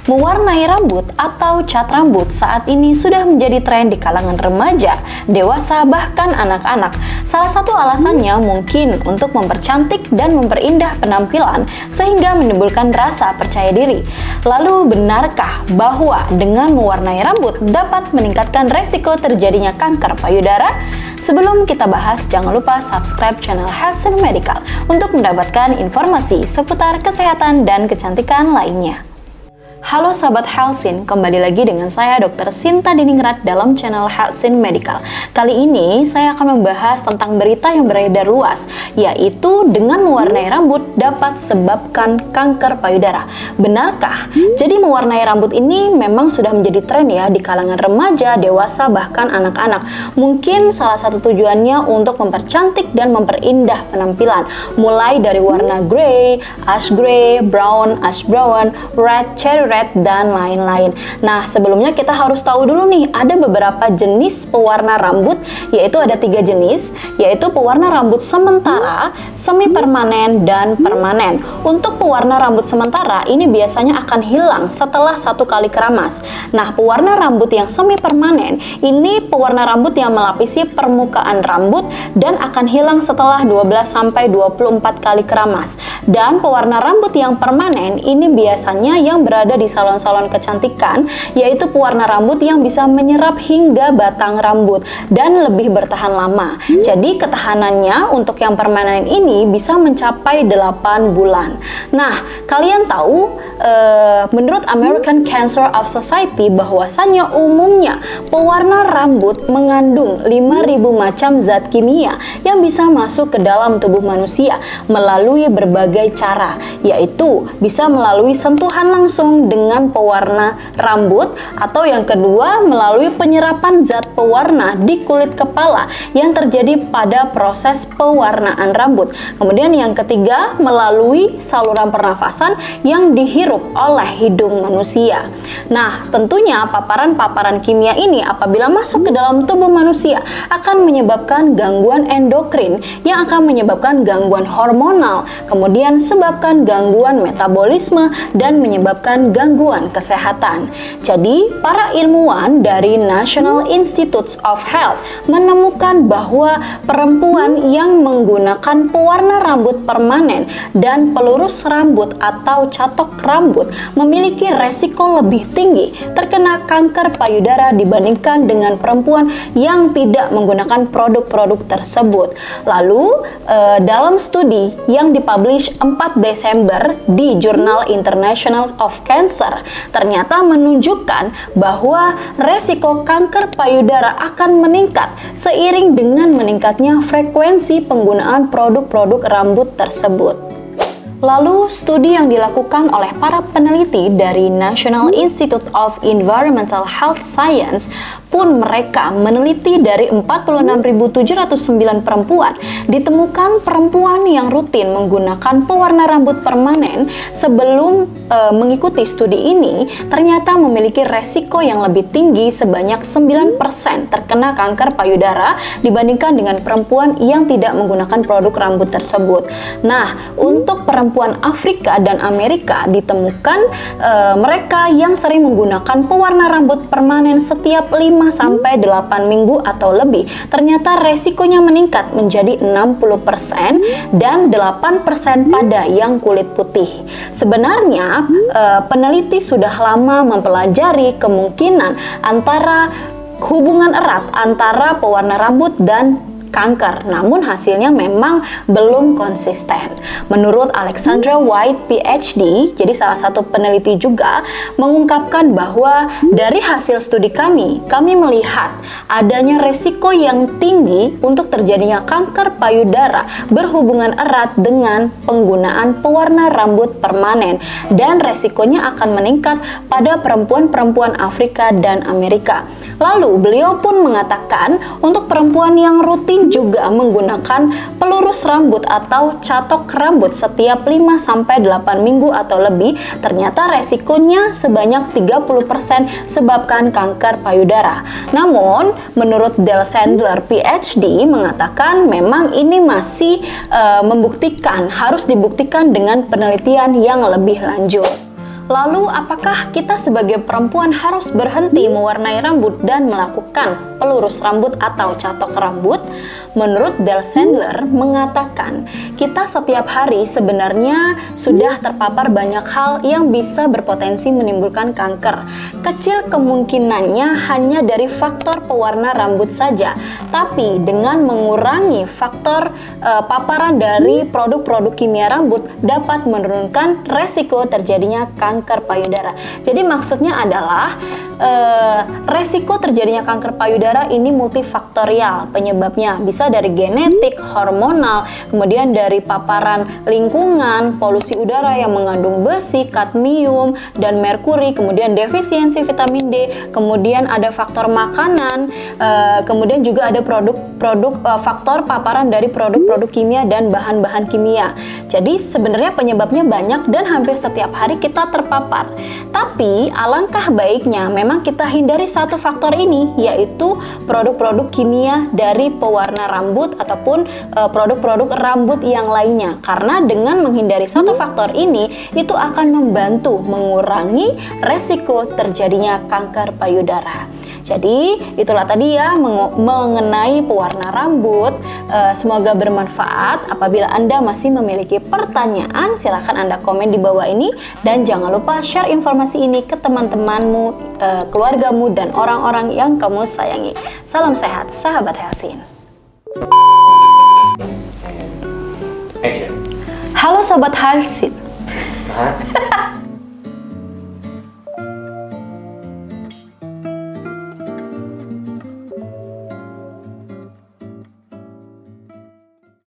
Mewarnai rambut atau cat rambut saat ini sudah menjadi tren di kalangan remaja, dewasa, bahkan anak-anak. Salah satu alasannya mungkin untuk mempercantik dan memperindah penampilan sehingga menimbulkan rasa percaya diri. Lalu benarkah bahwa dengan mewarnai rambut dapat meningkatkan resiko terjadinya kanker payudara? Sebelum kita bahas, jangan lupa subscribe channel Healthsin Medical untuk mendapatkan informasi seputar kesehatan dan kecantikan lainnya. Halo sahabat Healthsin, kembali lagi dengan saya Dr. Sinta Diningrat dalam channel Healthsin Medical. Kali ini saya akan membahas tentang berita yang beredar luas, yaitu dengan mewarnai rambut dapat sebabkan kanker payudara. Benarkah? Jadi mewarnai rambut ini memang sudah menjadi tren ya di kalangan remaja, dewasa, bahkan anak-anak. Mungkin salah satu tujuannya untuk mempercantik dan memperindah penampilan, mulai dari warna grey, ash grey, brown, ash brown, red, cherry red, dan lain-lain. Nah, sebelumnya kita harus tahu dulu nih, ada beberapa jenis pewarna rambut, yaitu ada 3 jenis, yaitu pewarna rambut sementara, semi permanen, dan permanen. Untuk pewarna rambut sementara, ini biasanya akan hilang setelah 1 kali keramas. Nah, pewarna rambut yang semi permanen, ini pewarna rambut yang melapisi permukaan rambut dan akan hilang setelah 12-24 kali keramas. Dan pewarna rambut yang permanen, ini biasanya yang berada di salon-salon kecantikan, yaitu pewarna rambut yang bisa menyerap hingga batang rambut dan lebih bertahan lama. Jadi ketahanannya untuk yang permanen ini bisa mencapai 8 bulan. Nah, kalian tahu menurut American Cancer of Society bahwasannya umumnya pewarna rambut mengandung 5.000 macam zat kimia yang bisa masuk ke dalam tubuh manusia melalui berbagai cara, yaitu bisa melalui sentuhan langsung dengan pewarna rambut, atau yang kedua melalui penyerapan zat pewarna di kulit kepala yang terjadi pada proses pewarnaan rambut. Kemudian yang ketiga melalui saluran pernafasan yang dihirup oleh hidung manusia. Nah, tentunya paparan-paparan kimia ini apabila masuk ke dalam tubuh manusia akan menyebabkan gangguan endokrin yang akan menyebabkan gangguan hormonal, kemudian sebabkan gangguan metabolisme dan menyebabkan gangguan kesehatan. Jadi, para ilmuwan dari National Institutes of Health menemukan bahwa perempuan yang menggunakan pewarna rambut permanen dan pelurus rambut atau catok rambut memiliki resiko lebih tinggi terkena kanker payudara dibandingkan dengan perempuan yang tidak menggunakan produk-produk tersebut. Lalu, dalam studi yang dipublish 4 Desember di Jurnal International of Cancer, ternyata menunjukkan bahwa resiko kanker payudara akan meningkat seiring dengan meningkatnya frekuensi penggunaan produk-produk rambut tersebut. Lalu, studi yang dilakukan oleh para peneliti dari National Institute of Environmental Health Science pun mereka meneliti dari 46.709 perempuan, ditemukan perempuan yang rutin menggunakan pewarna rambut permanen sebelum mengikuti studi ini ternyata memiliki resiko yang lebih tinggi sebanyak 9% terkena kanker payudara dibandingkan dengan perempuan yang tidak menggunakan produk rambut tersebut. Nah, untuk perempuan Afrika dan Amerika ditemukan mereka yang sering menggunakan pewarna rambut permanen setiap 5-8 minggu atau lebih, ternyata resikonya meningkat menjadi 60% dan 8% pada yang kulit putih. Sebenarnya peneliti sudah lama mempelajari kemungkinan antara hubungan erat antara pewarna rambut dan kanker, namun hasilnya memang belum konsisten. Menurut Alexandra White, PhD, jadi salah satu peneliti juga, mengungkapkan bahwa dari hasil studi kami melihat adanya resiko yang tinggi untuk terjadinya kanker payudara berhubungan erat dengan penggunaan pewarna rambut permanen, dan resikonya akan meningkat pada perempuan-perempuan Afrika dan Amerika. Lalu beliau pun mengatakan untuk perempuan yang rutin juga menggunakan pelurus rambut atau catok rambut setiap 5-8 minggu atau lebih, ternyata resikonya sebanyak 30% sebabkan kanker payudara. Namun menurut Del Sandler PhD mengatakan memang ini masih harus dibuktikan dengan penelitian yang lebih lanjut. Lalu, apakah kita sebagai perempuan harus berhenti mewarnai rambut dan melakukan pelurus rambut atau catok rambut? Menurut Del Sandler mengatakan, kita setiap hari sebenarnya sudah terpapar banyak hal yang bisa berpotensi menimbulkan kanker. Kecil kemungkinannya hanya dari faktor pewarna rambut saja, tapi dengan mengurangi faktor paparan dari produk-produk kimia rambut dapat menurunkan resiko terjadinya kanker payudara. Jadi maksudnya adalah resiko terjadinya kanker payudara ini multifaktorial penyebabnya, bisa dari genetik, hormonal, kemudian dari paparan lingkungan, polusi udara yang mengandung besi, kadmium, dan merkuri, kemudian defisiensi vitamin D, kemudian ada faktor makanan, kemudian juga ada faktor paparan dari produk-produk kimia dan bahan-bahan kimia. Jadi sebenarnya penyebabnya banyak dan hampir setiap hari kita terpapar. Tapi alangkah baiknya memang kita hindari satu faktor ini, yaitu produk-produk kimia dari pewarna rambut ataupun produk-produk rambut yang lainnya. Karena dengan menghindari satu faktor ini, itu akan membantu mengurangi resiko terjadinya kanker payudara. Jadi itulah tadi ya mengenai pewarna rambut. Semoga bermanfaat. Apabila Anda masih memiliki pertanyaan, silahkan Anda komen di bawah ini. Dan jangan lupa share informasi ini ke teman-temanmu, keluargamu, dan orang-orang yang kamu sayangi. Salam sehat, sahabat Helsin. Action. Halo Sobat Helsin.